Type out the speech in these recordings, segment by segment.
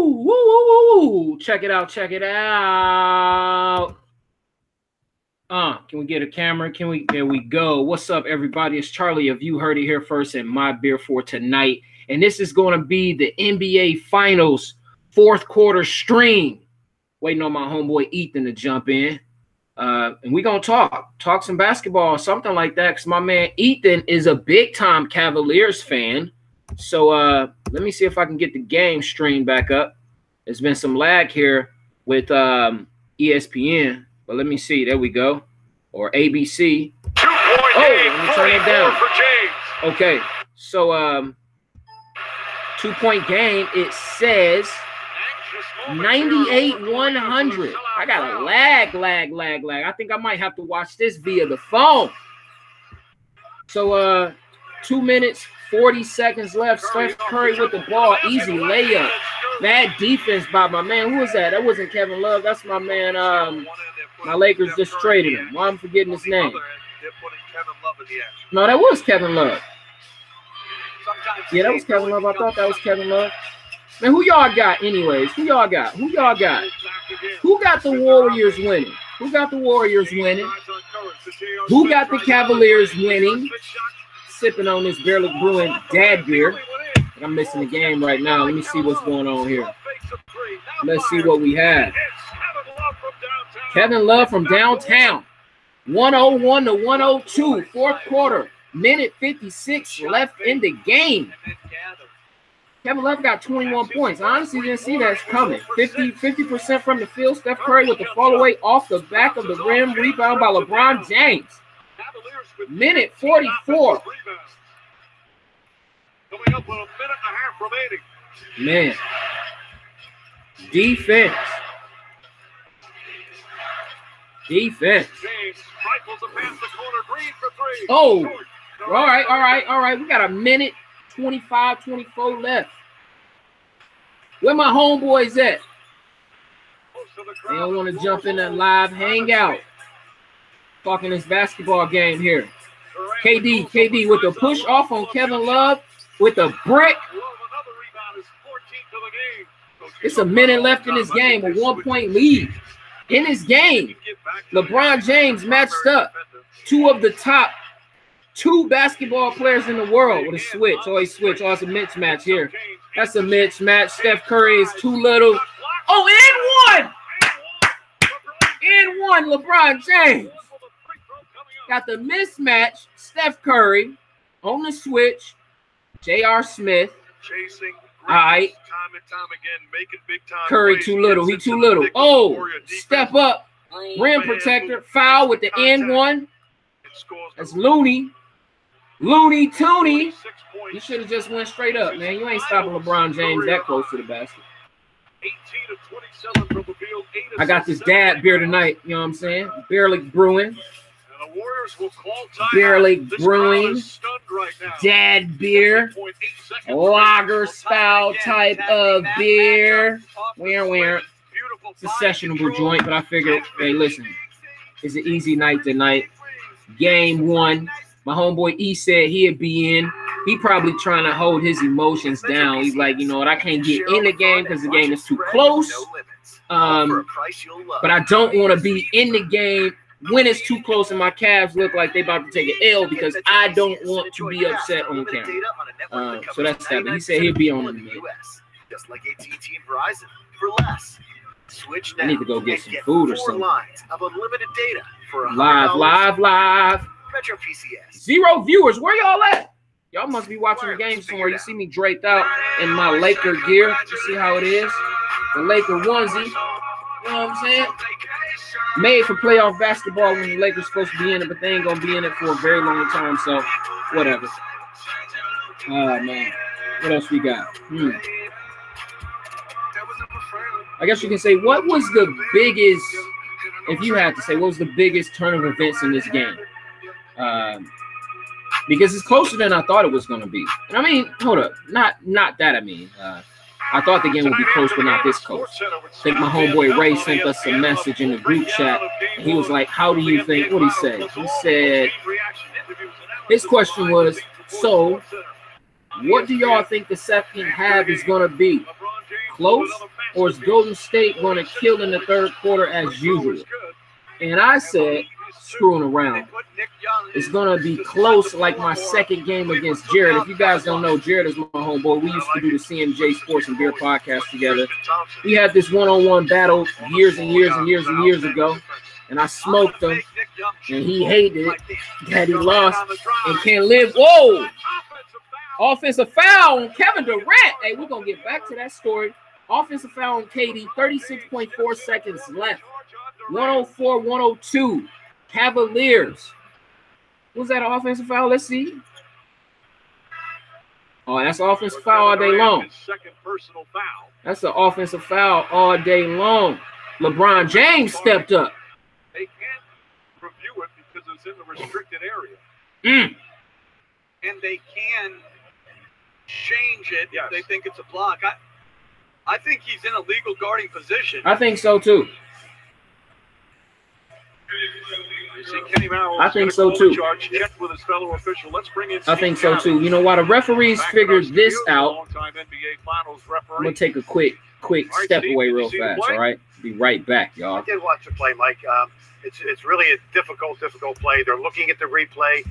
Woo, woo, woo, woo. Check it out. Check it out. Can we get a camera? There we go. What's up, everybody? It's Charlie of You Heard It Here First and My Beer for tonight. And this is going to be the NBA Finals fourth quarter stream. Waiting on my homeboy Ethan to jump in. And we're going to talk some basketball or something like that, because my man Ethan is a big-time Cavaliers fan. So let me see if I can get the game stream back up. There's been some lag here with ESPN, but let me see. There we go. Or ABC. Oh, let me turn it down. Okay, so 2-point game. It says 98-100. I got a lag. I think I might have to watch this via the phone. So 2 minutes, 40 seconds left. Steph Curry with the ball. Easy layup. Bad defense by my man. Who was that? That wasn't Kevin Love. That's my man. My Lakers just traded him. Why I'm forgetting his name? No, that was Kevin Love. Yeah, that was Kevin Love. I thought that was Kevin Love. Man, who y'all got anyways? Who y'all got? Who got the Warriors winning? Who got the Warriors winning? Who got the Cavaliers winning? Sipping on this barely brewing dad beer. I'm missing the game right now. Let me see what's going on here. Let's see what we have. Kevin Love from downtown. 101 to 102. Fourth quarter. Minute 56 left in the game. Kevin Love got 21 points. I honestly didn't see that coming. 50% from the field. Steph Curry with the fall away off the back of the rim. Rebound by LeBron James. Minute 44. Man. Defense. Oh. All right. We got a minute 24 left. Where my homeboys at? They don't want to jump in that live hangout. Talking this basketball game here. KD with the push off on Kevin Love with a brick. It's a minute left in this game, a 1-point lead. In this game, LeBron James matched up two of the top 2 basketball players in the world with a switch. Oh, he switched. Oh, it's a mismatch here. That's a mismatch. Steph Curry is too little. Oh, in one, LeBron James. Got the mismatch. Steph Curry on the switch. J.R. Smith. All right. Curry too little. He too little. Oh, step up. Rim protector. Foul with the N1. That's Looney. Looney Tooney. You should have just went straight up, man. You ain't stopping LeBron James that close to the basket. I got this dad beer tonight. You know what I'm saying? Barely brewing. Barely brewing. Dad beer. Lager style type of beer. Where? It's a sessionable joint, but I figured, hey, listen, it's an easy night tonight. Game 1. My homeboy E said he'd be in. He probably trying to hold his emotions down. He's like, you know what, I can't get in the game because the game is too close. But I don't want to be in the game when it's too close and my Cavs look like they about to take an L, because I don't want to be upset on camera. So that's that. But he said he'll be on in a minute. I need to go get some food or something. Live. 0 viewers. Where y'all at? Y'all must be watching the game somewhere. You see me draped out in my Laker gear. You see how it is? The Laker onesie. You know what I'm saying? Made for playoff basketball when the Lakers supposed to be in it, but they ain't going to be in it for a very long time, so whatever. Oh, man. What else we got? I guess you can say, what was the biggest, if you had to say, what was the biggest turn of events in this game? Because it's closer than I thought it was going to be. And I mean, hold up. Not that, I mean. I thought the game would be close, but not this close. I think my homeboy Ray sent us a message in the group chat. And he was like, how do you think? What did he say? He said, his question was, so what do y'all think the second half is going to be? Close or is Golden State going to kill in the third quarter as usual? And I said, screwing around. It's going to be close like my second game against Jared. If you guys don't know, Jared is my homeboy. We used to do the CMJ Sports and Beer podcast together. We had this one-on-one battle years and years and years and years ago, and I smoked him, and he hated it that he lost and can't live. Whoa! Offensive foul on Kevin Durant. Hey, we're going to get back to that story. Offensive foul on KD, 36.4 seconds left. 104-102. Cavaliers. Was that an offensive foul? Let's see. Oh, that's an offensive foul all day long. That's an offensive foul all day long. LeBron James stepped up. They can't review it because it's in the restricted area. And they can change it if they think it's a block. I think he's in a legal guarding position. I think so too. I think so too. I think so too. You know why the referees figured this out? I'm gonna take a quick step away real fast. All right, be right back, y'all. I did watch the play, Mike. It's really a difficult play. They're looking at the replay.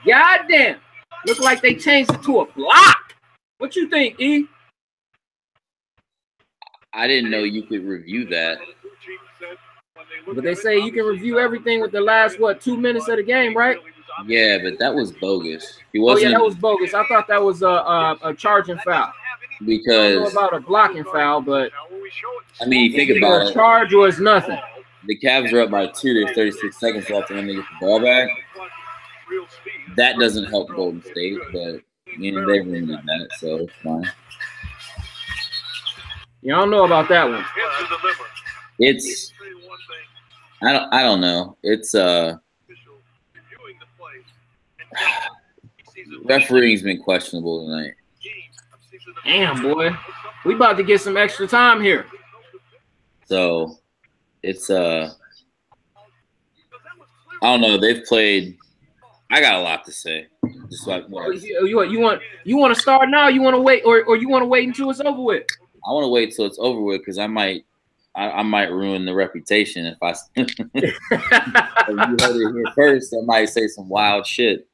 Goddamn. Look like they changed it to a block. What you think, E? I didn't know you could review that. But they say you can review everything with the last, 2 minutes of the game, right? Yeah, but that was bogus. He wasn't, oh, yeah, that was bogus. I thought that was a charging foul. Because I don't know about a blocking foul, but I mean, you think about it. Charge was nothing. The Cavs are up by 2. There's 36 seconds left, and then they get the ball back. That doesn't help Golden State, but you know, they ruined that, so it's fine. Y'all know about that one. It's I don't know. It's refereeing's been questionable tonight. Damn, boy. We about to get some extra time here. So it's I don't know. They've played. I got a lot to say. Just like you want to start now? You want to wait, or you want to wait until it's over with? I want to wait till it's over with because I might ruin the reputation if I. If you heard it here first, I might say some wild shit.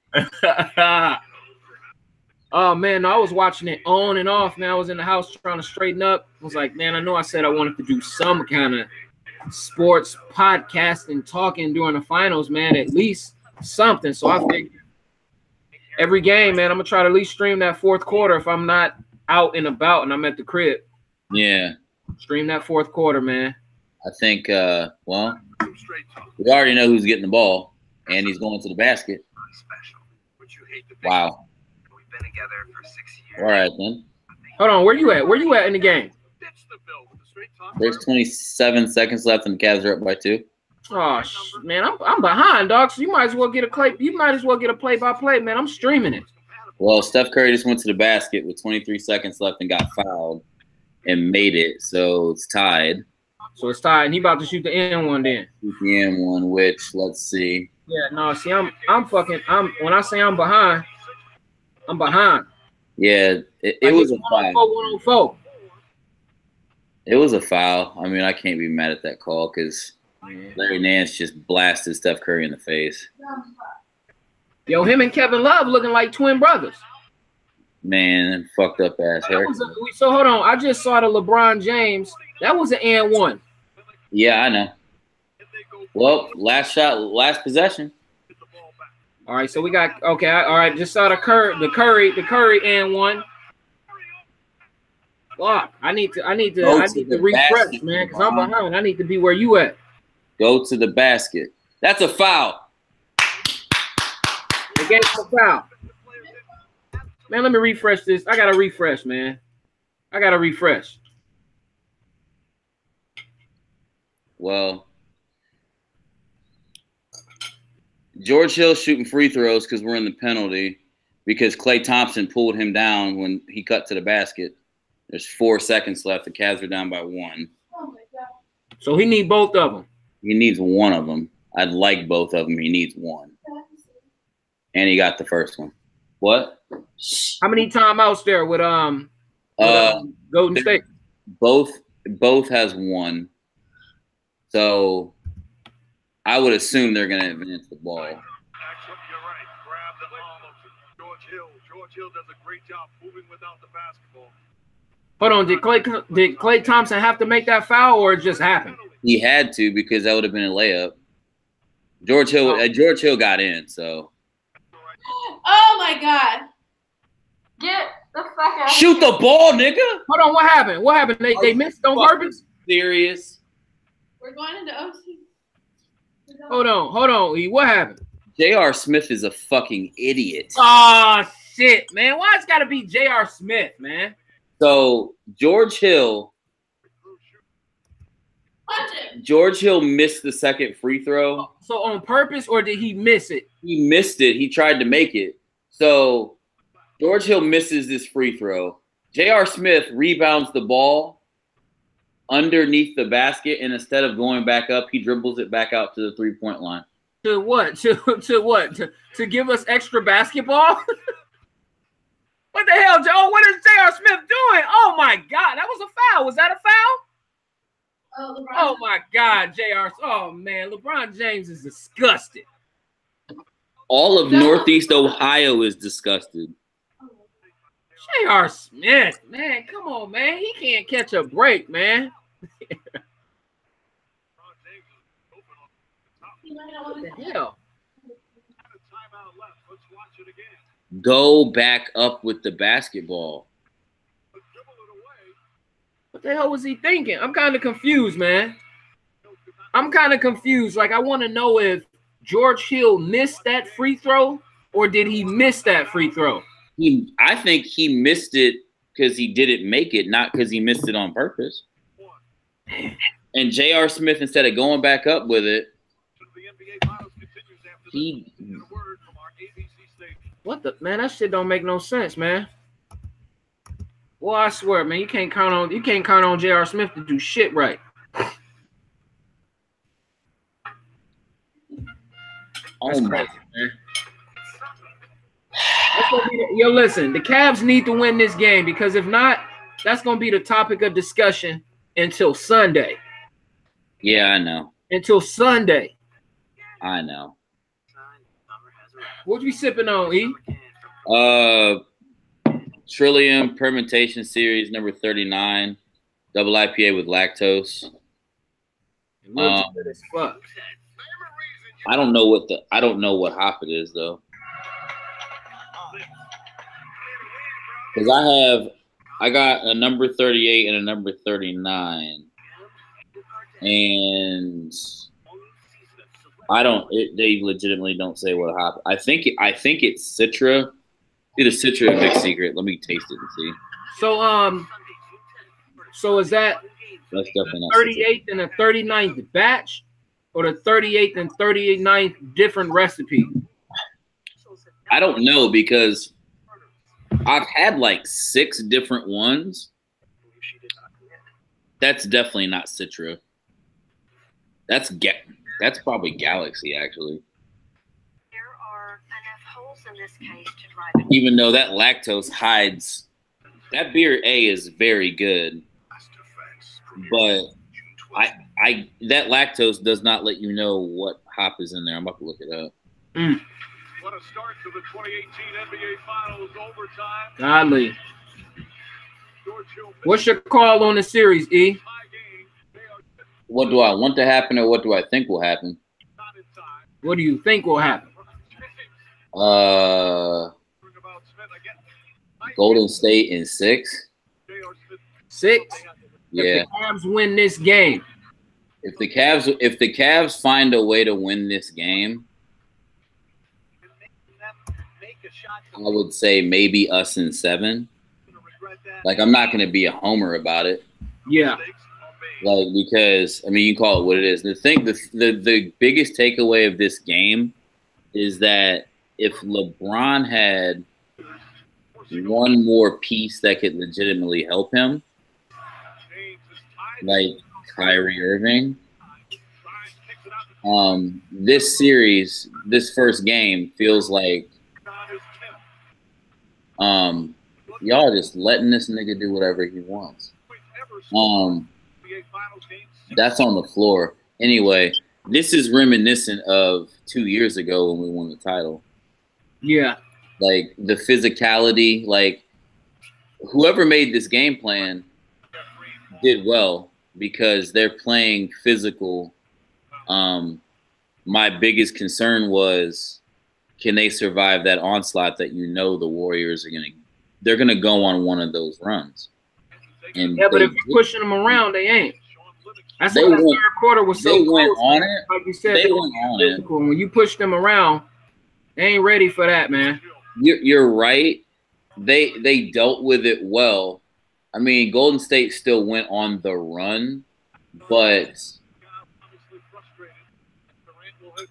Oh man, I was watching it on and off. Man, I was in the house trying to straighten up. I was like, man, I know I said I wanted to do some kind of sports podcasting, talking during the finals, man. At least something. So I think every game, man, I'm gonna try to at least stream that fourth quarter if I'm not out and about and I'm at the crib. Yeah. Stream that fourth quarter, man. I think well, we already know who's getting the ball and he's going to the basket. Wow. We've been together for 6 years. All right then. Hold on, where you at? Where you at in the game? There's 27 seconds left and the Cavs are up by 2. Oh man, I'm behind, dog. So you might as well get a play-by-play, man. I'm streaming it. Well, Steph Curry just went to the basket with 23 seconds left and got fouled and made it, so it's tied. So it's tied, and he about to shoot the end one then. Shoot the end one, which let's see. Yeah, no, see, when I say I'm behind, I'm behind. Yeah, it was a foul. 104. It was a foul. I mean, I can't be mad at that call because Larry Nance just blasted Steph Curry in the face. Yo, him and Kevin Love looking like twin brothers. Man, fucked up ass hair. So hold on, I just saw the LeBron James. That was an and one. Yeah, I know. Well, last shot, last possession. All right, so we got all right. Just saw the Curry and one. Fuck, I need to refresh, man, because I'm behind. I need to be where you at. Go to the basket. That's a foul. They gave us a foul. Man, let me refresh this. I gotta refresh, man. I gotta refresh. Well, George Hill shooting free throws because we're in the penalty because Klay Thompson pulled him down when he cut to the basket. There's 4 seconds left. The Cavs are down by 1. Oh my God. So he needs both of them. He needs one of them. I'd like both of them. He needs one. And he got the first one. What? How many timeouts there with Golden State? Both has 1. So I would assume they're going to advance the ball. You're right. Grab the arm of George Hill. George Hill does a great job moving without the basketball. Hold on, did Klay Thompson have to make that foul, or it just happened? He had to because that would have been a layup. George Hill got in, so. Oh my God! Get the fuck out! Shoot the ball, nigga! Hold on, what happened? What happened? They missed on purpose? Serious? We're going into OC. Hold on, E. What happened? J.R. Smith is a fucking idiot. Oh shit, man! Why it's got to be J.R. Smith, man? So George Hill missed the second free throw. So on purpose, or did he miss it? He missed it. He tried to make it. So George Hill misses this free throw. J.R. Smith rebounds the ball underneath the basket, and instead of going back up, he dribbles it back out to the 3-point line. To what? To what? To give us extra basketball? What the hell, Joe? What is J.R. Smith doing? Oh, my God. That was a foul. Was that a foul? Oh, my God, J.R. Oh, man. LeBron James is disgusted. All of Northeast Ohio is disgusted. J.R. Smith, man. Come on, man. He can't catch a break, man. What the hell? Go back up with the basketball. What the hell was he thinking? I'm kind of confused, man. I'm kind of confused. Like, I want to know if George Hill missed that free throw, or did he miss that free throw? I think he missed it because he didn't make it, not because he missed it on purpose. And J.R. Smith, instead of going back up with it, what the man? That shit don't make no sense, man. Well, I swear, man, you can't count on J.R. Smith to do shit right. That's crazy, man. Yo, listen, the Cavs need to win this game, because if not, that's gonna be the topic of discussion until Sunday. Yeah, I know. Until Sunday. I know. What you sipping on, E? Trillium Permutation Series number 39, double IPA with lactose. As fuck. I don't know what hop it is though. Because I got a number 38 and a number 39. And they legitimately don't say what hop. I think it's Citra. Either Citra or Big Secret. Let me taste it and see. So is that That's definitely not 38th and the 39th batch, or the 38th and 39th different recipe? I don't know, because I've had like 6 different ones. That's definitely not Citra. That's probably Galaxy, actually. There are enough holes in this case to drive it. Even though that lactose hides, that beer A is very good, but that lactose does not let you know what hop is in there. I'm about to look it up. What a start to the 2018 NBA Finals overtime. Godly. What's your call on the series, E? What do I want to happen, or what do I think will happen? What do you think will happen? Golden State in 6. 6? Yeah. If the Cavs win this game. If the Cavs find a way to win this game, I would say maybe us in 7. Like, I'm not going to be a homer about it. Yeah. Like, because, I mean, you call it what it is. The biggest takeaway of this game is that if LeBron had one more piece that could legitimately help him, like Kyrie Irving, this series, this first game feels like y'all just letting this nigga do whatever he wants. That's on the floor. Anyway, this is reminiscent of 2 years ago when we won the title. Yeah. Like, the physicality, like, whoever made this game plan did well because they're playing physical. My biggest concern was, can they survive that onslaught that the Warriors are they're gonna go on one of those runs. And yeah, but if you're pushing them around, they ain't. That's why the third quarter was so close. Went on it. Like you said, they went on it. When you push them around, they ain't ready for that, man. You're right. They dealt with it well. I mean, Golden State still went on the run, but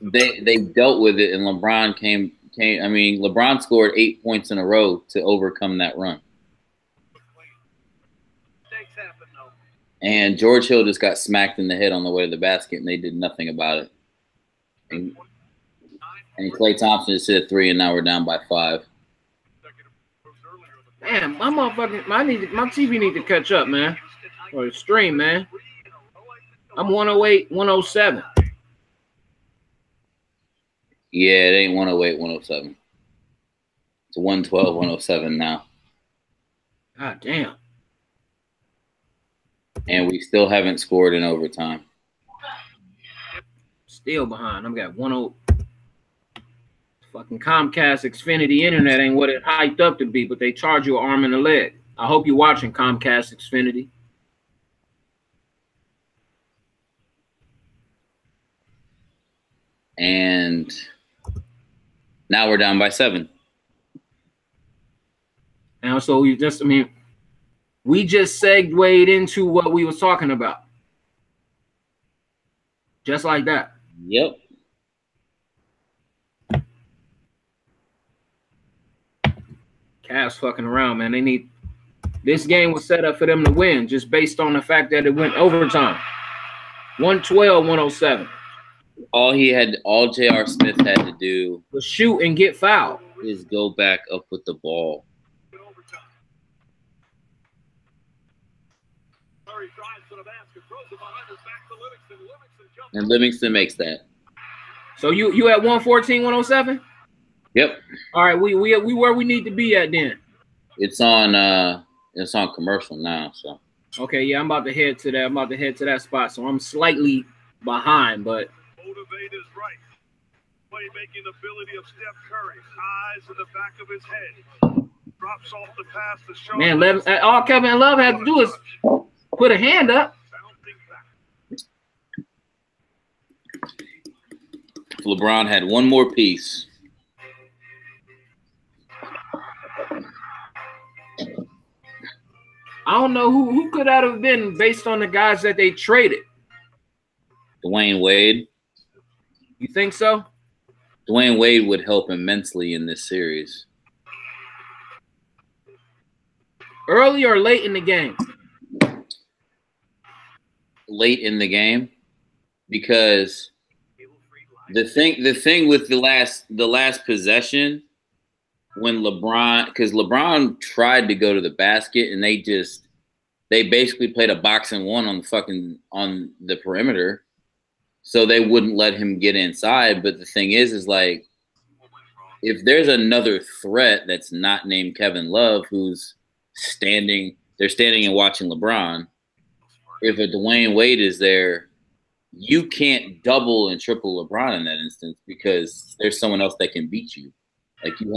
they dealt with it, and LeBron came. I mean, LeBron scored 8 points in a row to overcome that run. And George Hill just got smacked in the head on the way to the basket, and they did nothing about it. And Klay Thompson just hit a 3, and now we're down by 5. Man, my TV need to catch up, man. Or the stream, man. I'm 108, 107. Yeah, it ain't 108, 107. It's 112, 107 now. God damn. And we still haven't scored in overtime. Still behind. I'm got 10. Fucking Comcast Xfinity internet ain't what it hyped up to be, but they charge you an arm and a leg. I hope you're watching Comcast Xfinity. And now we're down by 7. And so we just segued into what we was talking about. Just like that. Yep. Cavs fucking around, man. This game was set up for them to win just based on the fact that it went overtime. 112-107. All J.R. Smith had to do was shoot and get fouled. Is go back up with the ball. And Livingston makes that. So you at 114-107? Yep. All right, we where we need to be at then. It's on commercial now, so. Okay, yeah, I'm about to head to that spot. So I'm slightly behind, but motivate is right. Playmaking ability of Steph Curry. Eyes in the back of his head. Drops off the pass to show. Man, all Kevin Love had to do is put a hand up. If LeBron had one more piece. I don't know who could that have been based on the guys that they traded. Dwayne Wade. You think so? Dwayne Wade would help immensely in this series. Early or late in the game? Late in the game. because the thing with the last possession when because LeBron tried to go to the basket and they basically played a boxing one on the perimeter, so they wouldn't let him get inside. But the thing is like, if there's another threat that's not named Kevin Love who's they're standing and watching LeBron. If a Dwayne Wade is there, you can't double and triple LeBron in that instance because there's someone else that can beat you. Like you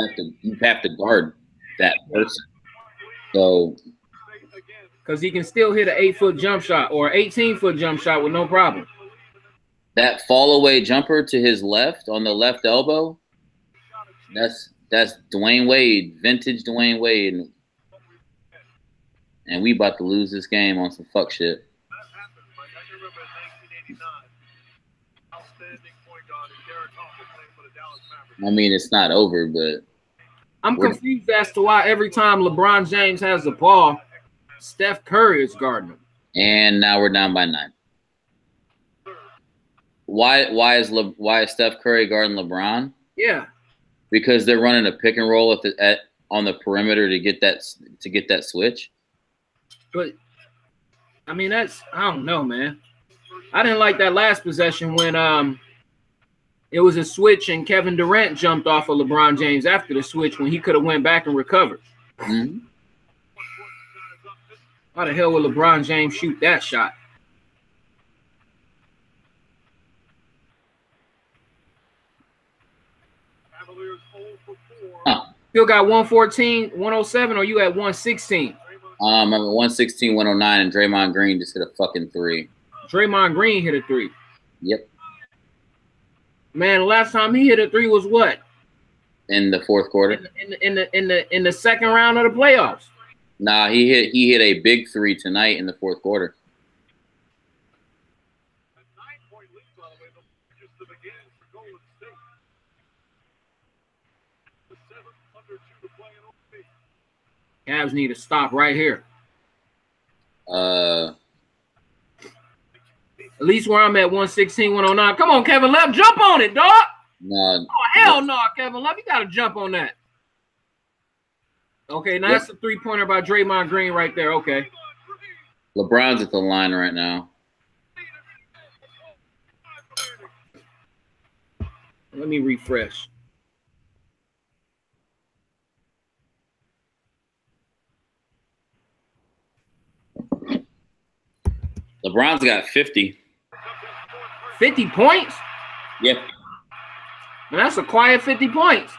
have to guard that person. So because he can still hit an 8-foot jump shot or 18-foot jump shot with no problem. That fall away jumper to his left on the left elbow, that's Dwayne Wade, vintage Dwayne Wade. And we about to lose this game on some fuck shit. I mean, it's not over, but I'm confused as to why every time LeBron James has the ball, Steph Curry is guarding him. And now we're down by 9. Why is Steph Curry guarding LeBron? Yeah, because they're running a pick and roll on the perimeter to get that switch. But I mean, I don't know, man. I didn't like that last possession when it was a switch and Kevin Durant jumped off of LeBron James after the switch when he could have went back and recovered. Mm-hmm. How the hell would LeBron James shoot that shot? Huh. Still got 114, 107, or you at 116? I'm at 116, 109, and Draymond Green just hit a fucking 3. Draymond Green hit a 3. Yep. Man, last time he hit a 3 was what? In the fourth quarter. In the second round of the playoffs. Nah, he hit a big 3 tonight in the fourth quarter. Cavs need to stop right here. At least where I'm at 116, 109. Come on, Kevin Love, jump on it, dog. No. Oh, hell no, Kevin Love. You got to jump on that. Okay, now that's a three-pointer by Draymond Green right there. Okay. LeBron's at the line right now. Let me refresh. LeBron's got 50. 50 points? Yep. Man, that's a quiet 50 points.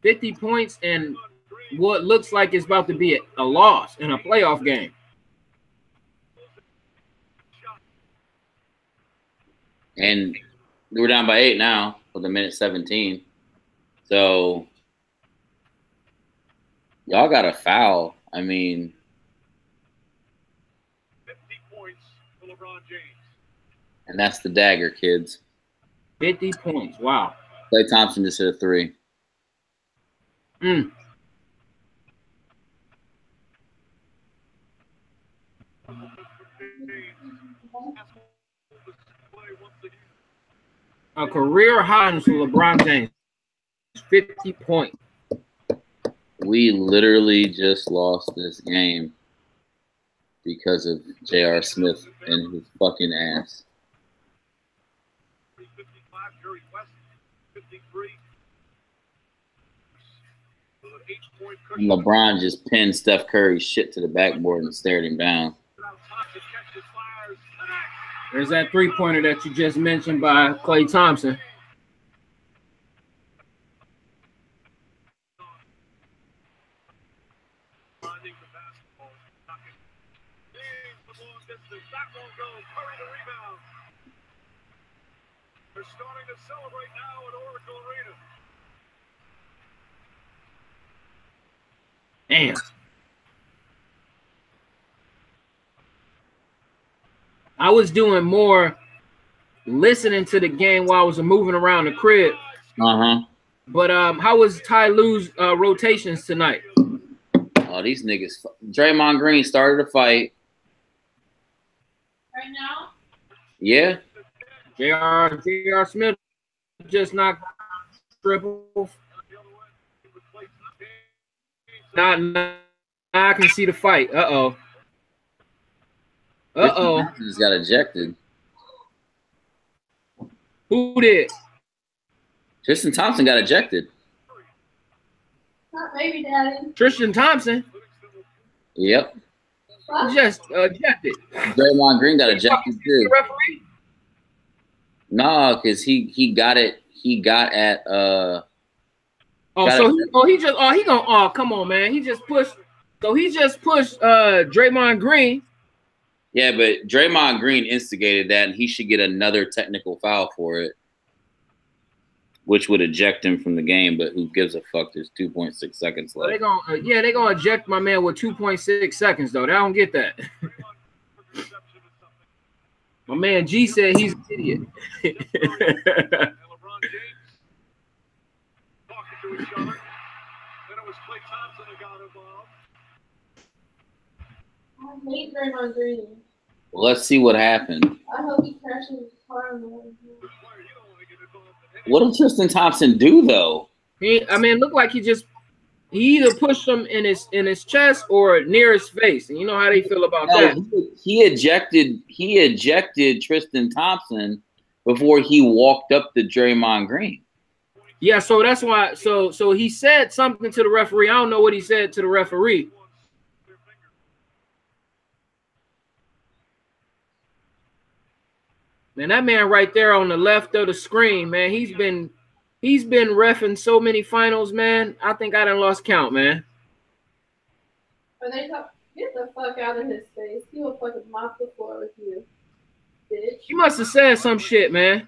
$50 points and what looks like it's about to be a loss in a playoff game. And we're down by 8 now with a minute 17. So y'all got a foul. I mean, 50 points for LeBron James. And that's the dagger, kids. 50 points. Wow. Klay Thompson just hit a 3. A career high for LeBron James. 50 points. We literally just lost this game because of J.R. Smith and his fucking ass. And LeBron just pinned Steph Curry's shit to the backboard and stared him down. There's that three-pointer that you just mentioned by Klay Thompson. They're starting to celebrate now at Oracle Arena. Damn. I was doing more listening to the game while I was moving around the crib. Uh-huh. But how was Ty Lue's rotations tonight? Oh, these niggas. Draymond Green started a fight. Right now? Yeah. J.R. Smith just knocked triple. Now I can see the fight. Uh-oh. Uh-oh. Just got ejected. Who did? Tristan Thompson got ejected. Not maybe, Daddy. Tristan Thompson? Yep. He just ejected. Draymond Green got ejected too. Referee? No, because he got it. He got at he gonna come on, man. He just pushed Draymond Green. Yeah, but Draymond Green instigated that, and he should get another technical foul for it, which would eject him from the game. But who gives a fuck? There's 2.6 seconds left. They're gonna eject my man with 2.6 seconds though. I don't get that. My man G said he's an idiot. I hate Draymond Green. Well, let's see what happened. I hope he crashes his car on the way. What did Tristan Thompson do though? Looked like he either pushed him in his chest or near his face. And you know how they feel about that. He ejected Tristan Thompson before he walked up to Draymond Green. Yeah, so that's why. So he said something to the referee. I don't know what he said to the referee. Man, that man right there on the left of the screen, man, he's been reffing so many finals, man. I think I done lost count, man. Get the fuck out of his face. He will fucking mop the floor with you, bitch. He must have said some shit, man.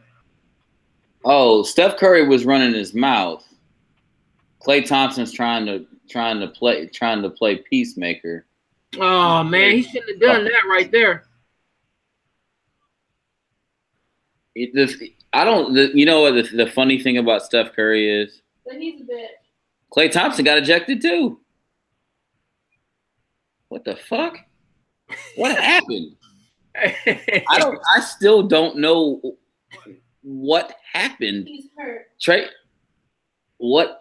Oh, Steph Curry was running his mouth. Klay Thompson's trying to play peacemaker. Oh man, he shouldn't have done that right there. You know what the funny thing about Steph Curry is? But he's a bitch. Klay Thompson got ejected too. What the fuck? What happened? I still don't know what happened. He's hurt. Trey, what?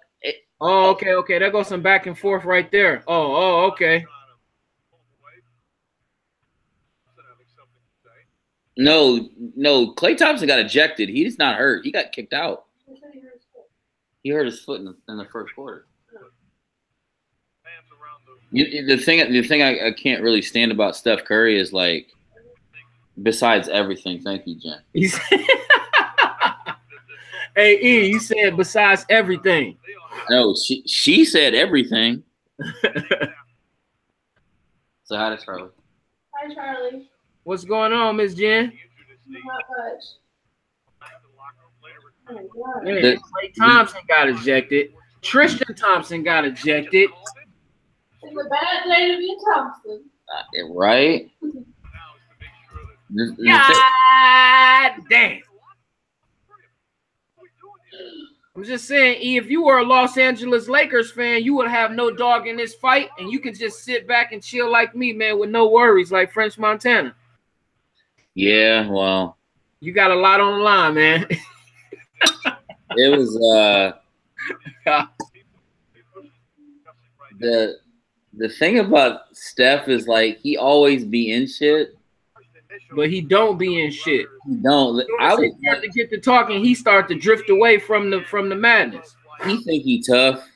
Oh, okay. There goes some back and forth right there. Oh, okay. No. Klay Thompson got ejected. He's not hurt. He got kicked out. He hurt his foot in the first quarter. The thing I can't really stand about Steph Curry is like, besides everything. Thank you, Jen. Hey, E, you said besides everything. No, she said everything. So hi to Charlie. Hi, Charlie. What's going on, Miss Jen? Not much. Oh my God. Man, Klay Thompson got ejected. Tristan Thompson got ejected. It's a bad day to be Thompson. Right? God damn. I'm just saying, E, if you were a Los Angeles Lakers fan, you would have no dog in this fight, and you could just sit back and chill like me, man, with no worries, like French Montana. Yeah, well. You got a lot on the line, man. It was the thing about Steph is like he always be in shit. But he don't be in shit. He don't. I would start to get to talking. He start to drift away from the madness. He think he tough.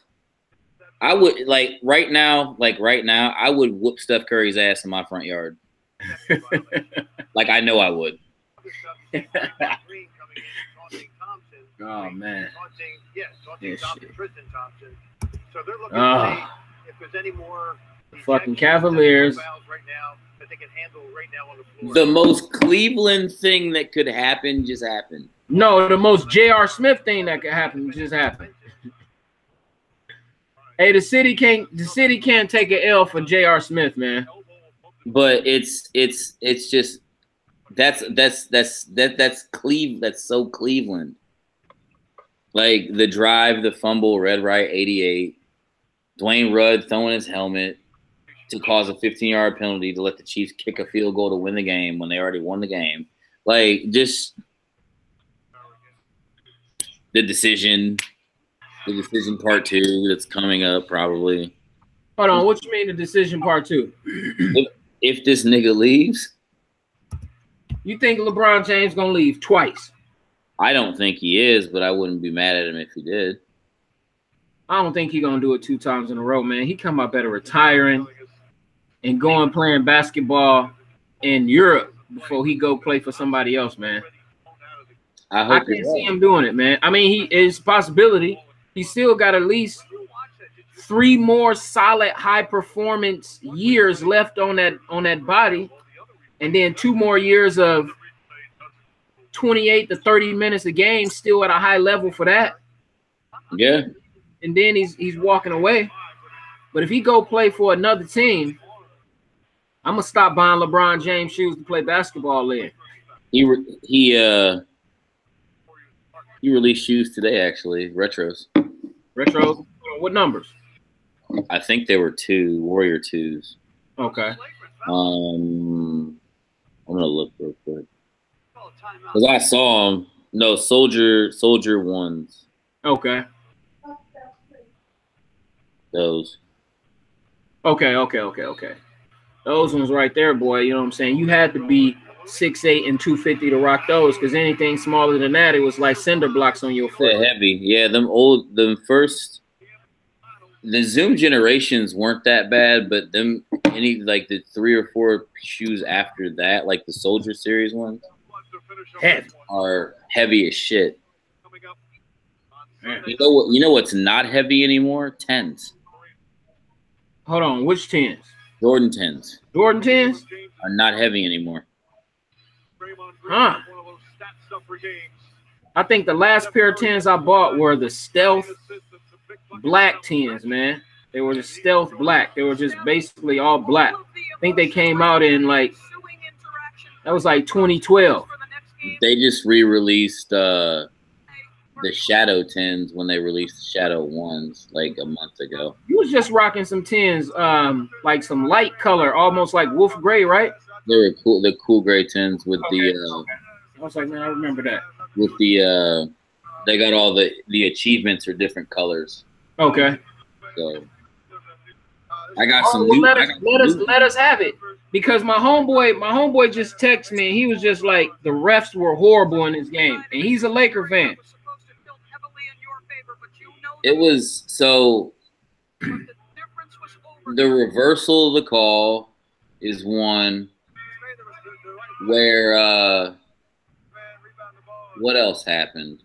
I would right now. I would whoop Steph Curry's ass in my front yard. Like I know I would. Oh man. This shit. So they're looking to see if there's any more fucking Cavaliers. Right now that they can handle right now on the floor. The most Cleveland thing that could happen just happened. No, the most J.R. Smith thing that could happen just happened. Hey, the city can't take an L for J.R. Smith, man. But it's just that's Cleveland. That's so Cleveland. Like the drive, the fumble, red right 88. Dwayne Rudd throwing his helmet. to cause a 15-yard penalty to let the Chiefs kick a field goal to win the game when they already won the game. Like, just the decision part 2 that's coming up probably. Hold on, what you mean the decision part 2? If this nigga leaves, you think LeBron James gonna leave twice? I don't think he is, but I wouldn't be mad at him if he did. I don't think he's gonna do it 2 times in a row, man. He come out better retiring and going playing basketball in Europe before he go play for somebody else, man. I can't see him doing it, man. I mean, it's a possibility. He still got at least 3 more solid high performance years left on that body, and then 2 more years of 28 to 30 minutes a game still at a high level for that. Yeah. And then he's walking away. But if he go play for another team, I'm gonna stop buying LeBron James shoes to play basketball in. He released shoes today, actually, retros. Retros? What numbers? I think there were 2 Warrior 2s. Okay. I'm gonna look real quick because I saw them. No, Soldier 1s. Okay. Those. Okay. Those ones right there, boy. You know what I'm saying? You had to be 6'8" and 250 to rock those, because anything smaller than that, it was like cinder blocks on your foot. They're heavy. Yeah, the Zoom generations weren't that bad, but the 3 or 4 shoes after that, like the Soldier Series ones, are heavy as shit. You know what's not heavy anymore? 10s. Hold on, which 10s? Jordan 10s. Jordan 10s are not heavy anymore. Huh. I think the last pair of 10s I bought were the Stealth black 10s, man. They were the Stealth black. They were just basically all black. I think they came out in that was like 2012. They just re-released the Shadow 10s when they released the Shadow 1s like a month ago. You was just rocking some 10s, like some light color, almost like wolf gray, right? They were cool. The cool gray 10s with I was like, man, I remember that. With the they got all the achievements are different colors. Okay. So I got some. Well, let us have it, because my homeboy just texted me. And he was just like, the refs were horrible in this game, and he's a Laker fan. It was so. The reversal of the call is one where what else happened?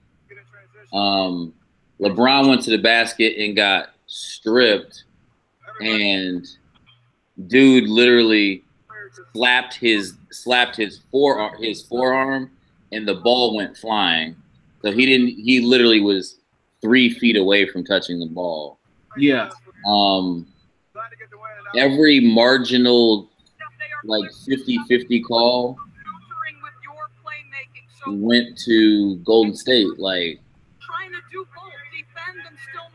LeBron went to the basket and got stripped, and dude literally slapped his forearm, and the ball went flying. So he literally was 3 feet away from touching the ball. Yeah. Every marginal, like 50-50 call went to Golden State. Like,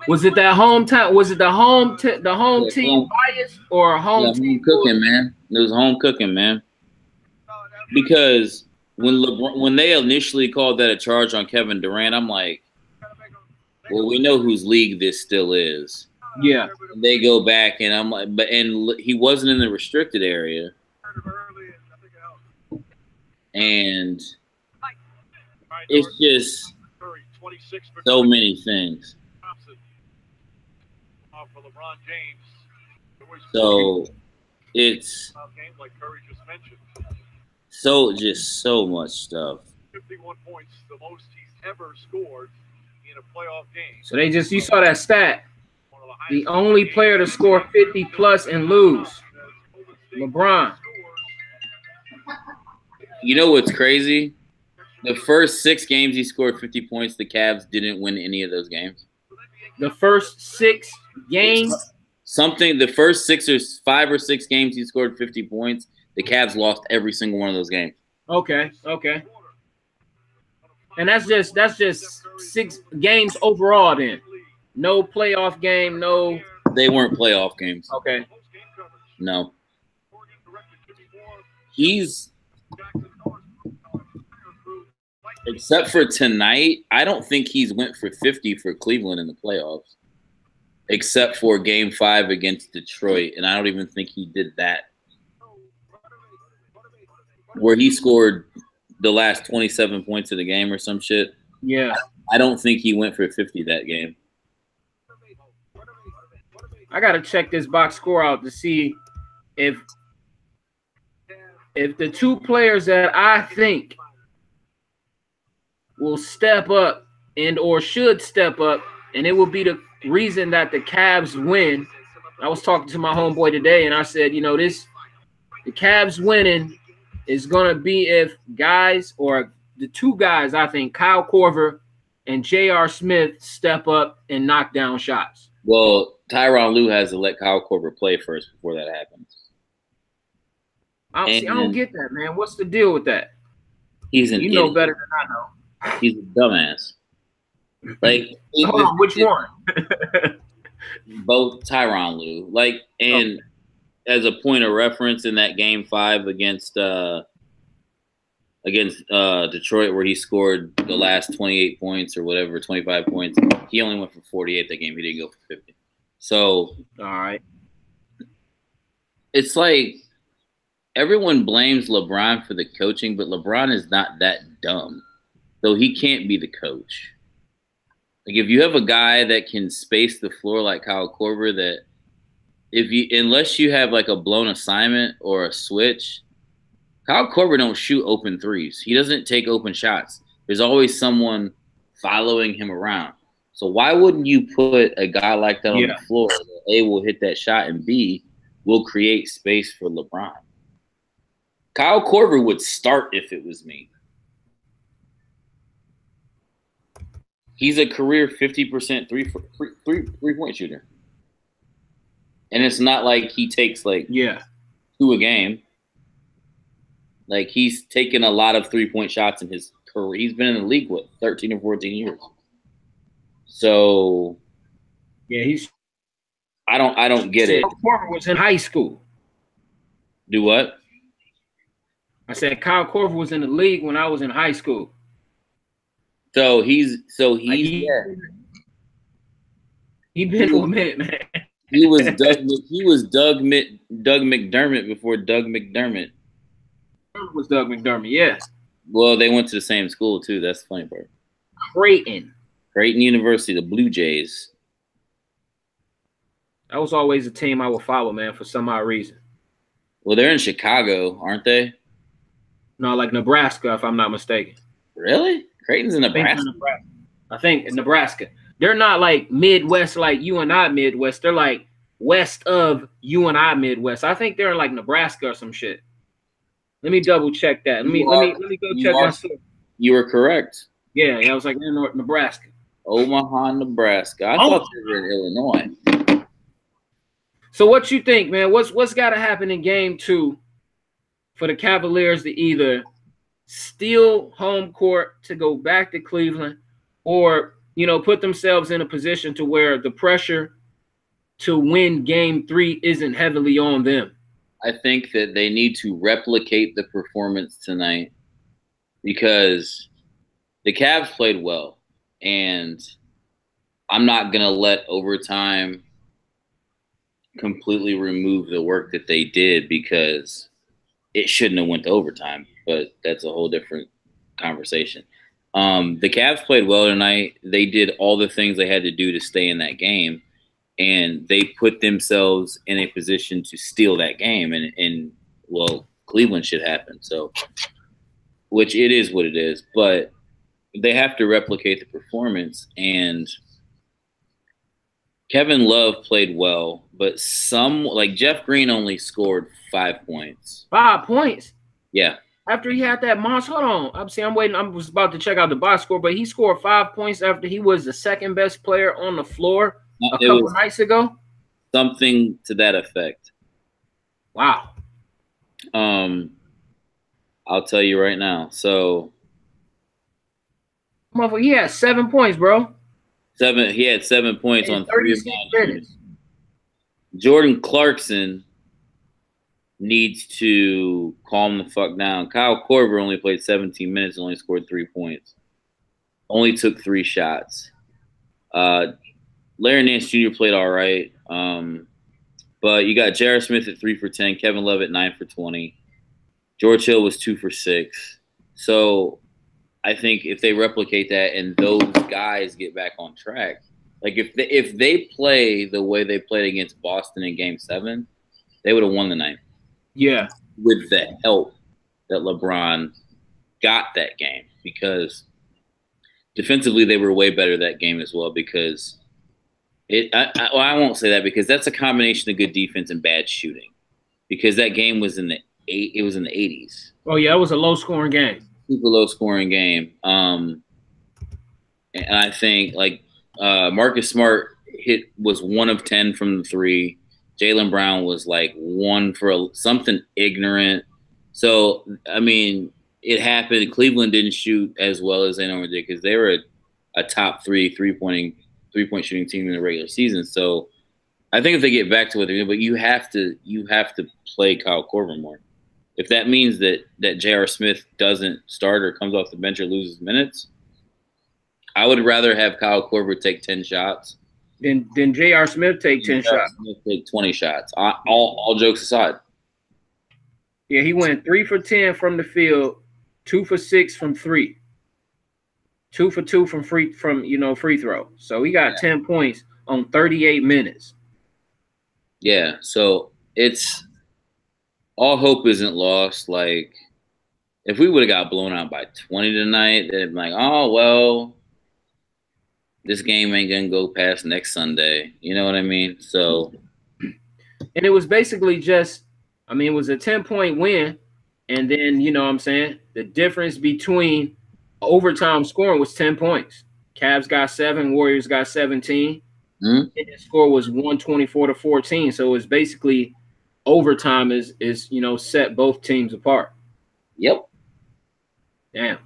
was it that hometown? Was it the home team bias or home team cooking, man? It was home cooking, man. Because when they initially called that a charge on Kevin Durant, I'm like, well, we know whose league this still is. Yeah. They go back, and I'm like, and he wasn't in the restricted area, and it's just so many things. So it's so much stuff. 51 points, the most he's ever scored in a playoff game. So you saw that stat. The only player to score 50 plus and lose. LeBron. You know what's crazy? The first 6 games he scored 50 points, the Cavs didn't win any of those games. The first 6 games? The first 5 or 6 games he scored 50 points, the Cavs lost every single one of those games. Okay. And that's just 6 games overall then. No playoff game, no. They weren't playoff games. Okay. No. He's, except for tonight, I don't think he's went for 50 for Cleveland in the playoffs, except for Game 5 against Detroit, and I don't even think he did that, where he scored the last 27 points of the game or some shit. Yeah. I don't think he went for 50 that game. I got to check this box score out to see if the two players that I think will step up and or should step up, and it will be the reason that the Cavs win. I was talking to my homeboy today, and I said, you know, the Cavs winning is going to be if guys, or the two guys, I think, Kyle Korver and J.R. Smith, step up and knock down shots. Well, Tyronn Lue has to let Kyle Korver play first before that happens. I don't get that, man. What's the deal with that? He's an You idiot. know better than I know. He's a dumbass. Like, Hold on, which one? Both Tyronn Lue. Like, and as a point of reference, in that Game 5 against Detroit, where he scored the last 28 points or whatever, 25 points, he only went for 48 that game. He didn't go for 50. So, all right, it's like everyone blames LeBron for the coaching, but LeBron is not that dumb, so he can't be the coach. Like, if you have a guy that can space the floor like Kyle Korver, that unless you have like a blown assignment or a switch, Kyle Korver don't shoot open threes. He doesn't take open shots. There's always someone following him around. So why wouldn't you put a guy like that on the floor that A, will hit that shot, and B, will create space for LeBron? Kyle Korver would start if it was me. He's a career 50% three-point shooter. And it's not like he takes like 2 a game. Like, he's taken a lot of three-point shots in his career. He's been in the league, 13 or 14 years. So, yeah, I don't get it. Kyle Korver was in high school. Do what? I said Kyle Korver was in the league when I was in high school. So he's he been for a minute, man. He was Doug McDermott before Doug McDermott. Was Doug McDermott, yeah. Well, they went to the same school too. That's the funny part. Creighton University, the Blue Jays. That was always a team I would follow, man, for some odd reason. Well, they're in Chicago, aren't they? No, like Nebraska, if I'm not mistaken. Really? Creighton's in Nebraska? I think in Nebraska. They're not like Midwest like you and I Midwest. They're like west of you and I Midwest. I think they're in like Nebraska or some shit. Let me double check that. Let me go check my source. You were correct. Yeah, I was like in Nebraska. Omaha, Nebraska. I thought they were in Illinois. So what you think, man? What's got to happen in Game 2 for the Cavaliers to either steal home court to go back to Cleveland, or put themselves in a position to where the pressure to win Game 3 isn't heavily on them? I think that they need to replicate the performance tonight, because the Cavs played well, and I'm not going to let overtime completely remove the work that they did, because it shouldn't have went to overtime, but that's a whole different conversation. The Cavs played well tonight. They did all the things they had to do to stay in that game, and they put themselves in a position to steal that game. And Cleveland should happen. So, which it is what it is, but they have to replicate the performance. And Kevin Love played well, but like Jeff Green only scored 5 points. 5 points? Yeah. After he had that monster, hold on. I'm waiting. I was about to check out the box score, but he scored 5 points after he was the second best player on the floor a couple nights ago. Something to that effect. Wow. I'll tell you right now. So, motherfucker, he had 7 points, bro. He had 7 points on 36 minutes. Jordan Clarkson needs to calm the fuck down. Kyle Korver only played 17 minutes and only scored 3 points. Only took 3 shots. Larry Nance Jr. played all right. But you got J.R. Smith at 3 for 10, Kevin Love at 9 for 20. George Hill was 2 for 6. So I think if they replicate that and those guys get back on track, like if they play the way they played against Boston in Game 7, they would have won the night. Yeah. With the help that LeBron got that game, because defensively they were way better that game as well, because I won't say that, because that's a combination of good defense and bad shooting, because that game was in the 80s. Oh yeah, it was a low scoring game. Super low scoring game. And I think like Marcus Smart was 1 of 10 from the 3. Jaylen Brown was like 1 for something ignorant. So I mean, it happened. Cleveland didn't shoot as well as they normally did, because they were a top 3-point shooting team in the regular season. So I think if they get back to what they're doing, but you have to play Kyle Korver more. If that means that J.R. Smith doesn't start or comes off the bench or loses minutes, I would rather have Kyle Korver take 10 shots than J.R. Smith take 10 shots. Smith take 20 shots. All jokes aside. Yeah, he went 3 for 10 from the field, 2 for 6 from 3, 2 for 2 from free throw. So he got 10 points on 38 minutes. Yeah, so it's all hope isn't lost. Like, if we would have got blown out by 20 tonight, they'd be like, oh, well, this game ain't going to go past next Sunday. You know what I mean? So. And it was basically just, I mean, it was a 10-point win. And then, you know what I'm saying, the difference between overtime scoring was 10 points. Cavs got 7, Warriors got 17. Mm-hmm. And the score was 124-14. So it's basically overtime is set both teams apart. Yep. Damn.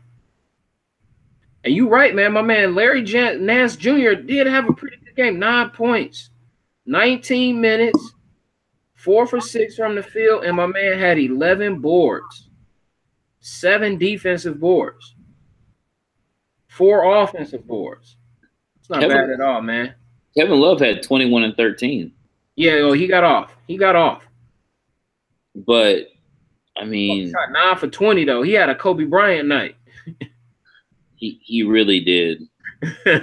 And you right, man. My man Larry Nance Jr. did have a pretty good game. 9 points, 19 minutes, 4 for 6 from the field, and my man had 11 boards, 7 defensive boards, 4 offensive boards. It's not bad at all, man. Kevin Love had 21 and 13. Yeah, he got off. But I mean, he shot 9 for 20 though. He had a Kobe Bryant night. he really did. Hey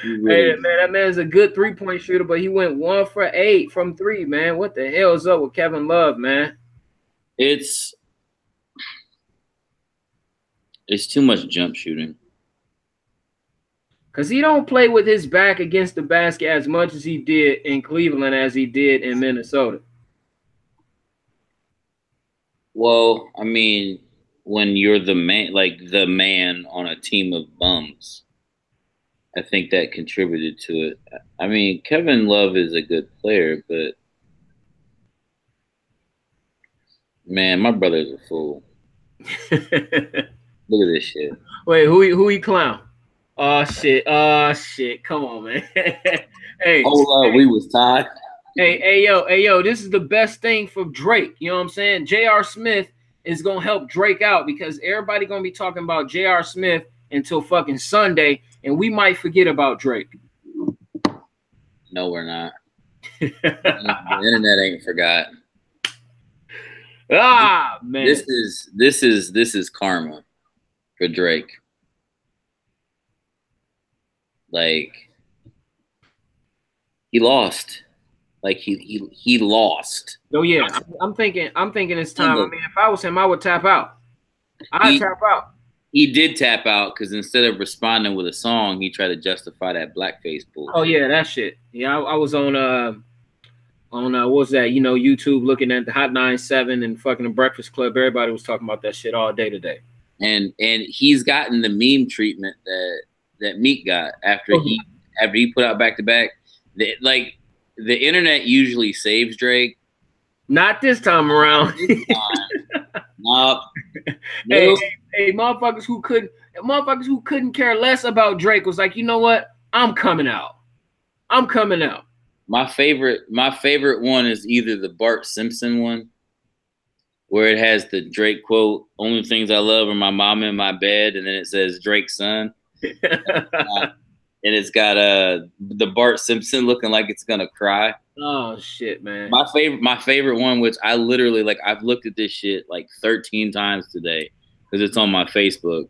man, that man's a good 3-point shooter, but he went 1 for 8 from 3. Man, what the hell is up with Kevin Love, man? It's too much jump shooting. Because he don't play with his back against the basket as much as he did in Cleveland as he did in Minnesota. Well, I mean, when you're the man on a team of bums, I think that contributed to it. I mean, Kevin Love is a good player, but man, my brother's a fool. Look at this shit. Wait, who he clown? Oh shit! Come on, man. Hey, hold up, we was tied. Hey, yo, this is the best thing for Drake. You know what I'm saying? J.R. Smith is going to help Drake out, because everybody going to be talking about J.R. Smith until fucking Sunday, and we might forget about Drake. No, we're not. The internet ain't forgot. Ah, man. This is karma for Drake. Like, he lost. Like he lost. Oh yeah, I'm thinking it's time. I mean, if I was him, I would tap out. I'd tap out. He did tap out because instead of responding with a song, he tried to justify that blackface bullshit. Oh yeah, that shit. Yeah, I was on what was that? You know, YouTube, looking at the Hot 97 and fucking the Breakfast Club. Everybody was talking about that shit all day today. And he's gotten the meme treatment that Meek got after he put out back to back. Like, the internet usually saves Drake. Not this time around. Nope. Hey, motherfuckers who couldn't care less about Drake was like, you know what? I'm coming out. My favorite one is either the Bart Simpson one where it has the Drake quote, "Only things I love are my mom and my bed," and then it says Drake's son. And it's got the Bart Simpson looking like it's gonna cry. Oh shit, man. My favorite one, which I literally like, I've looked at this shit like 13 times today because it's on my Facebook,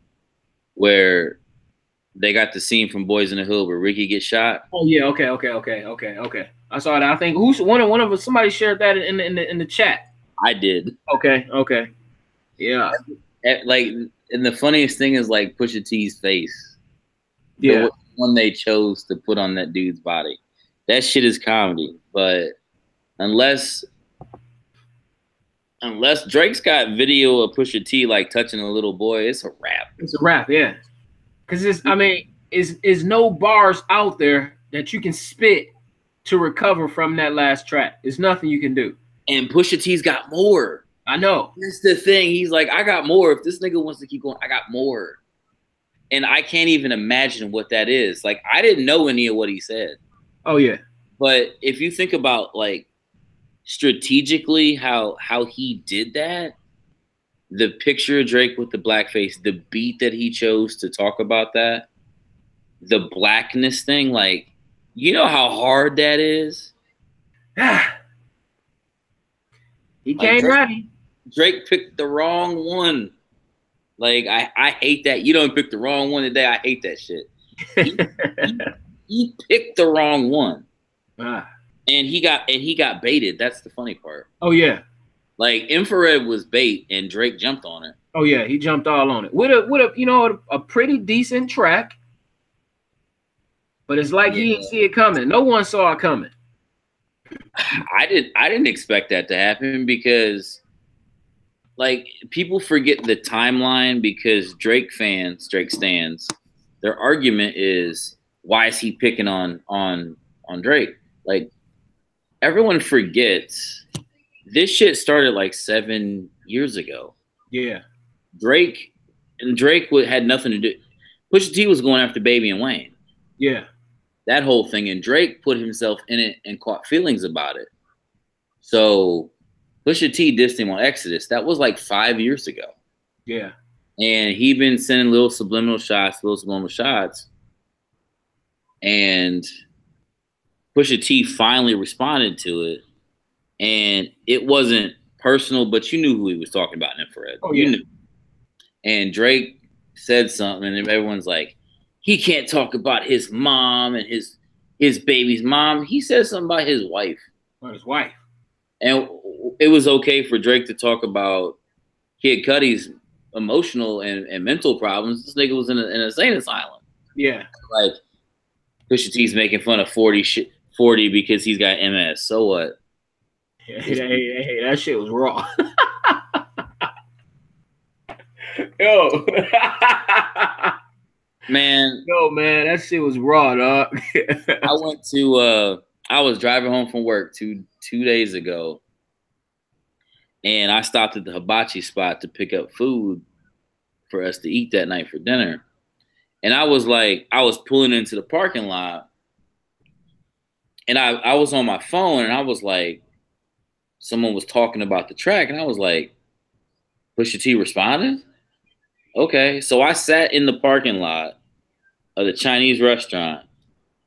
where they got the scene from Boys in the Hood where Ricky gets shot. Oh yeah, okay. I saw that. I think one of us, somebody shared that in the chat. I did. Okay. Yeah. Like, and the funniest thing is like Pusha T's face. Yeah. The one they chose to put on that dude's body. That shit is comedy. But unless Drake's got video of Pusha T like touching a little boy, it's a wrap. It's a wrap, yeah. Because is no bars out there that you can spit to recover from that last track. There's nothing you can do. And Pusha T's got more. I know. That's the thing. He's like, I got more. If this nigga wants to keep going, I got more. And I can't even imagine what that is. Like, I didn't know any of what he said. Oh yeah. But if you think about like strategically how he did that, the picture of Drake with the blackface, the beat that he chose to talk about that, the blackness thing, like, you know how hard that is? He came ready. Drake picked the wrong one. Like, I hate that. You don't pick the wrong one today. I hate that shit. He picked the wrong one. And he got baited. That's the funny part. Oh yeah. Like, Infrared was bait and Drake jumped on it. Oh yeah, he jumped all on it. With a pretty decent track. But it's like he didn't see it coming. No one saw it coming. I didn't expect that to happen because, like, people forget the timeline because Drake stans, their argument is, why is he picking on Drake? Like, everyone forgets this shit started like 7 years ago. Yeah. Drake had nothing to do. Pusha T was going after Baby and Wayne. Yeah. That whole thing. And Drake put himself in it and caught feelings about it. So Pusha T dissed him on Exodus. That was like 5 years ago. Yeah. And he been sending little subliminal shots. And Pusha T finally responded to it. And it wasn't personal, but you knew who he was talking about in Infrared. Oh, yeah. You knew. And Drake said something, and everyone's like, he can't talk about his mom and his baby's mom. He said something about his wife. About his wife. And it was okay for Drake to talk about Kid Cudi's emotional and mental problems. This nigga was in an insane asylum. Yeah. Like, Pusha T's making fun of 40 because he's got MS. So what? Hey, that shit was raw. Yo. Man. Yo, man, that shit was raw, dog. I was driving home from work two days ago, and I stopped at the hibachi spot to pick up food for us to eat that night for dinner. And I was pulling into the parking lot, and I was on my phone, and I was like, someone was talking about the track, and I was like, Pusha T responded? Okay. So I sat in the parking lot of the Chinese restaurant,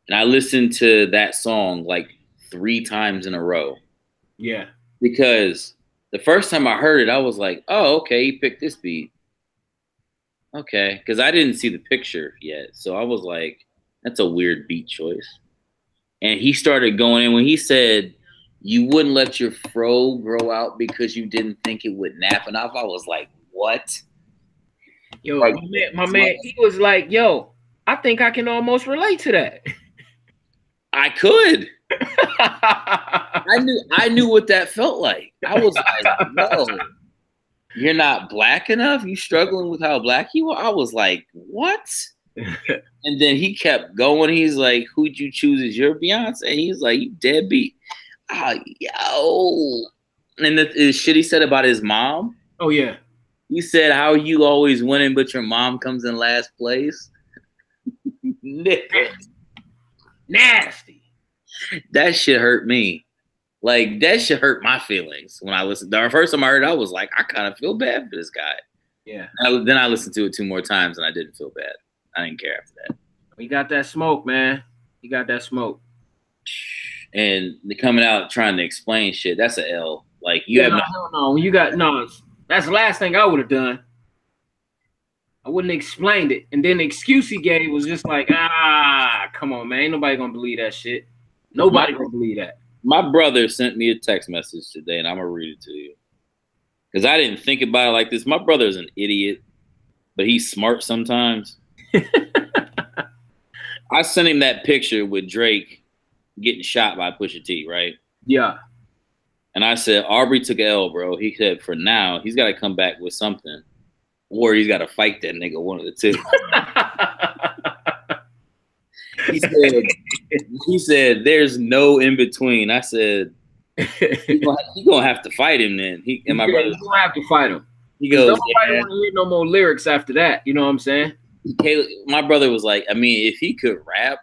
and I listened to that song like 3 times in a row. Yeah. Because the first time I heard it, I was like, oh, okay, he picked this beat. Okay. Because I didn't see the picture yet. So I was like, that's a weird beat choice. And he started going in when he said, you wouldn't let your fro grow out because you didn't think it would nap enough. I was like, what? Yo, like, my man, he was like, yo, I think I can almost relate to that. I could. I knew what that felt like. I was like, no, you're not black enough? You struggling with how black you are? I was like, what? And then he kept going. He's like, who'd you choose as your Beyonce? He's like, you deadbeat. Yo. And the shit he said about his mom. Oh, yeah. He said, how you always winning, but your mom comes in last place? Nigga. Nasty. That shit hurt me. Like, that shit hurt my feelings when I listened. The first time I heard it, I was like, I kind of feel bad for this guy. Yeah. Then I listened to it 2 more times, and I didn't feel bad. I didn't care after that. He got that smoke, man. He got that smoke. And the coming out trying to explain shit, that's a L. Like, you have no. When you got that's the last thing I would have done. I wouldn't have explained it. And then the excuse he gave was just like, come on, man. Ain't nobody gonna believe that shit. Nobody gonna believe that. My brother sent me a text message today, and I'm gonna read it to you. Because I didn't think about it like this. My brother's an idiot, but he's smart sometimes. I sent him that picture with Drake getting shot by Pusha T, right? Yeah. And I said, Aubrey took an L, bro. He said, for now, he's got to come back with something. Or he's got to fight that nigga, one of the two. He said, there's no in between. I said, he's gonna have to fight him then. And my brother's gonna have to fight him. He goes, nobody want to hear no more lyrics after that. You know what I'm saying? My brother was like, I mean, if he could rap,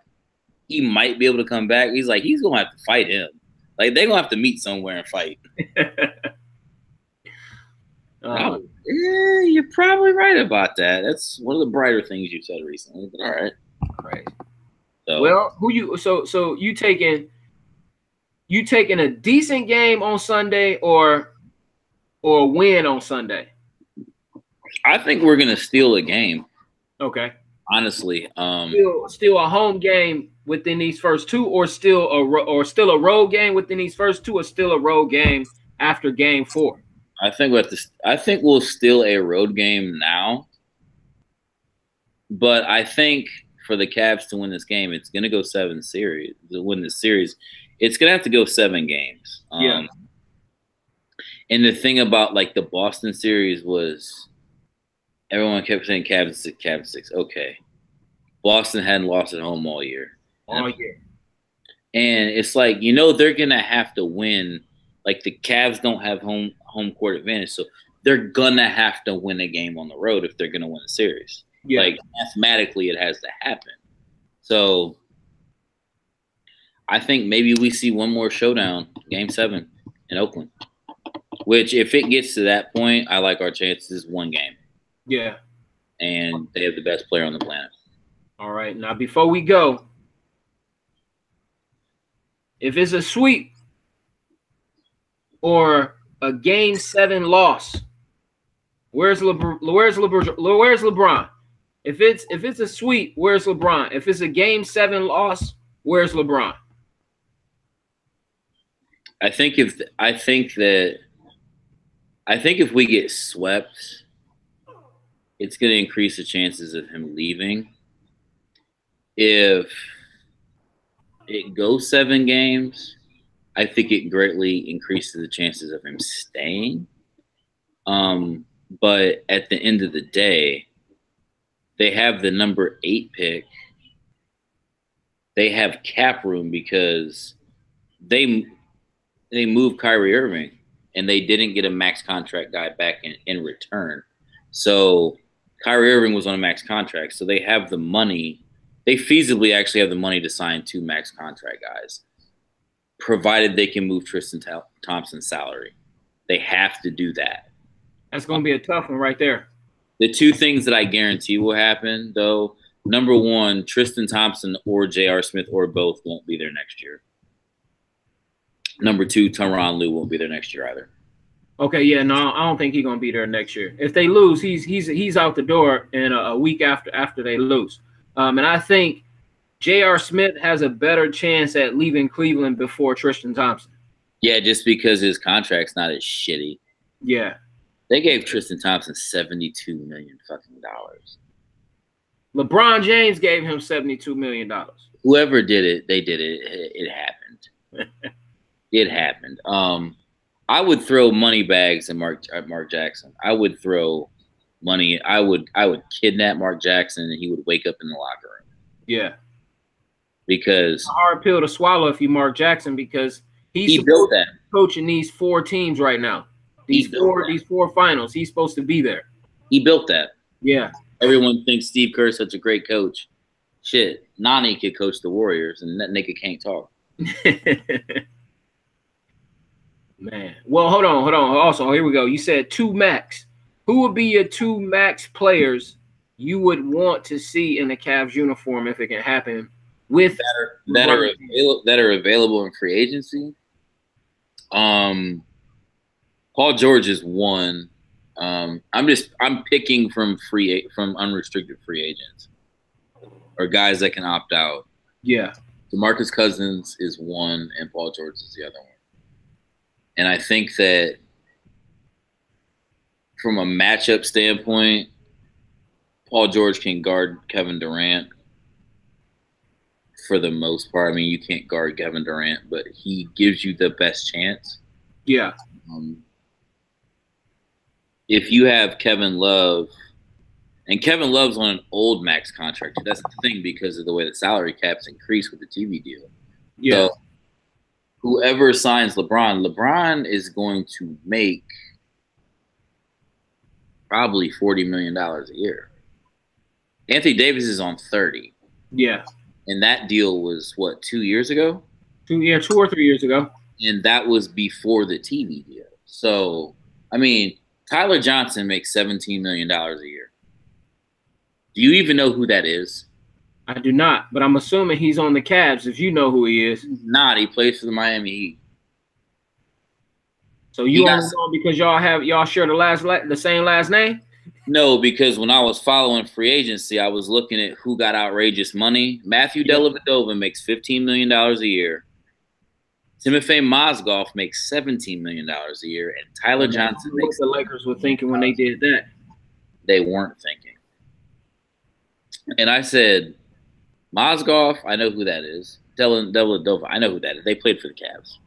he might be able to come back. He's like, he's gonna have to fight him. Like, they're gonna have to meet somewhere and fight. Yeah, you're probably right about that. That's one of the brighter things you said recently. But all right. Right. So, well, so you taking a decent game on Sunday or a win on Sunday? I think we're gonna steal a game. Okay. Honestly, still a home game within these first two, or still a road game within these first two, or still a road game after game 4. I think we'll steal a road game now, but I think for the Cavs to win this game, it's going to go 7 series. To win this series, it's going to have to go 7 games. Yeah. And the thing about like the Boston series was everyone kept saying Cavs 6, Cavs 6. Okay. Boston hadn't lost at home all year. All year. And it's like, they're going to have to win. Like, the Cavs don't have home court advantage, so they're going to have to win a game on the road if they're going to win a series. Yeah. Like, mathematically, it has to happen. So I think maybe we see one more showdown, Game 7 in Oakland, which if it gets to that point, I like our chances 1 game. Yeah. And they have the best player on the planet. All right. Now, before we go, if it's a sweep or a Game 7 loss, where's LeBron? If it's a sweep, where's LeBron? If it's a Game 7 loss, where's LeBron? I think if we get swept, it's going to increase the chances of him leaving. If it goes 7 games, I think it greatly increases the chances of him staying. But at the end of the day, they have the number 8 pick. They have cap room because they moved Kyrie Irving and they didn't get a max contract guy back in return. So Kyrie Irving was on a max contract. So they have the money. They feasibly actually have the money to sign 2 max contract guys, provided they can move Tristan Thompson's salary. They have to do that. That's going to be a tough one right there. The 2 things that I guarantee will happen, though, number 1, Tristan Thompson or J.R. Smith or both won't be there next year. Number 2, Tyronn Lue won't be there next year either. Okay, yeah, no, I don't think he's going to be there next year. If they lose, he's out the door in a week after they lose. And I think J.R. Smith has a better chance at leaving Cleveland before Tristan Thompson. Yeah, just because his contract's not as shitty. Yeah. They gave Tristan Thompson $72 million fucking dollars. LeBron James gave him $72 million. Whoever did it, they did it. It happened. It happened. I would throw money bags at Mark Jackson. I would throw money. I would kidnap Mark Jackson and he would wake up in the locker room. Yeah. Because it's a hard pill to swallow if you Mark Jackson, because he built that. Coaching these 4 teams right now. These four finals. He's supposed to be there. He built that. Yeah. Everyone thinks Steve Kerr's such a great coach. Shit, Nani could coach the Warriors, and that nigga can't talk. Man. Well, hold on. Also, here we go. You said 2 max. Who would be your 2 max players you would want to see in the Cavs uniform if it can happen with that are available in free agency? Paul George is one. I'm picking from unrestricted free agents or guys that can opt out. Yeah. DeMarcus Cousins is one, and Paul George is the other one. And I think that from a matchup standpoint, Paul George can guard Kevin Durant for the most part. I mean, you can't guard Kevin Durant, but he gives you the best chance. Yeah. If you have Kevin Love, and Kevin Love's on an old max contract, that's the thing because of the way the salary caps increase with the TV deal. Yeah. So whoever signs LeBron is going to make probably $40 million a year. Anthony Davis is on 30. Yeah. And that deal was, what, 2 years ago? 2 or 3 years ago. And that was before the TV deal. So, I mean, Tyler Johnson makes $17 million a year. Do you even know who that is? I do not, but I'm assuming he's on the Cavs if you know who he is. He's not. He plays for the Miami Heat. So you only know because y'all share the same last name? No, because when I was following free agency, I was looking at who got outrageous money. Matthew Dellavedova makes $15 million a year. Timofey Mozgov makes $17 million a year, and Tyler Johnson makes. What the Lakers were thinking when they did that? They weren't thinking. And I said, Mozgov, I know who that is. Dellavedova, I know who that is. They played for the Cavs.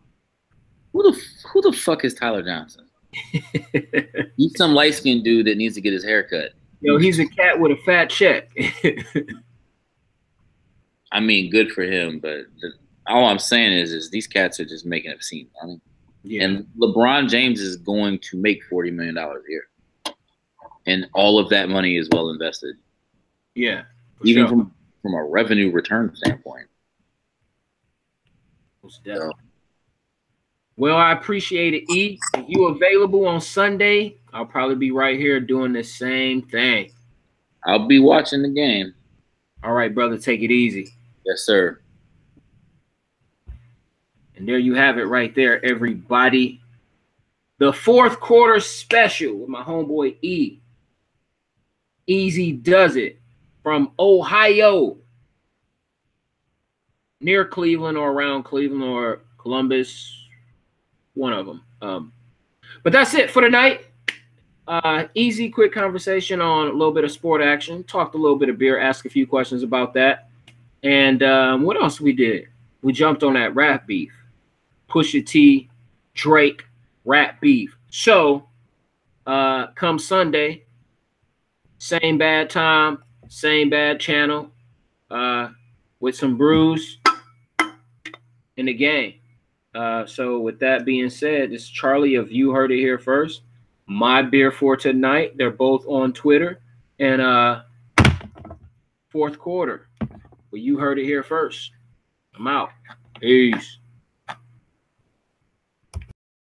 Who the fuck is Tyler Johnson? He's some light-skinned dude that needs to get his hair cut. Yo, he's a cat with a fat check. I mean, good for him, but all I'm saying is these cats are just making obscene money. Yeah. And LeBron James is going to make $40 million a year. And all of that money is well invested. Yeah. Even from a revenue return standpoint. So. Well, I appreciate it, E. If you available on Sunday, I'll probably be right here doing the same thing. I'll be watching the game. All right, brother. Take it easy. Yes, sir. And there you have it right there, everybody. The fourth quarter special with my homeboy E. Easy does it from Ohio. Near Cleveland or around Cleveland or Columbus. One of them. But that's it for tonight. Easy, quick conversation on a little bit of sport action. Talked a little bit of beer, asked a few questions about that. And what else we did? We jumped on that rap beef. Pusha T, Drake, rap beef. So, come Sunday, same bad time, same bad channel, with some brews in the game. So with that being said, this is Charlie of You Heard It Here First. My beer for tonight. They're both on Twitter. And fourth quarter. Well, you heard it here first. I'm out. Peace.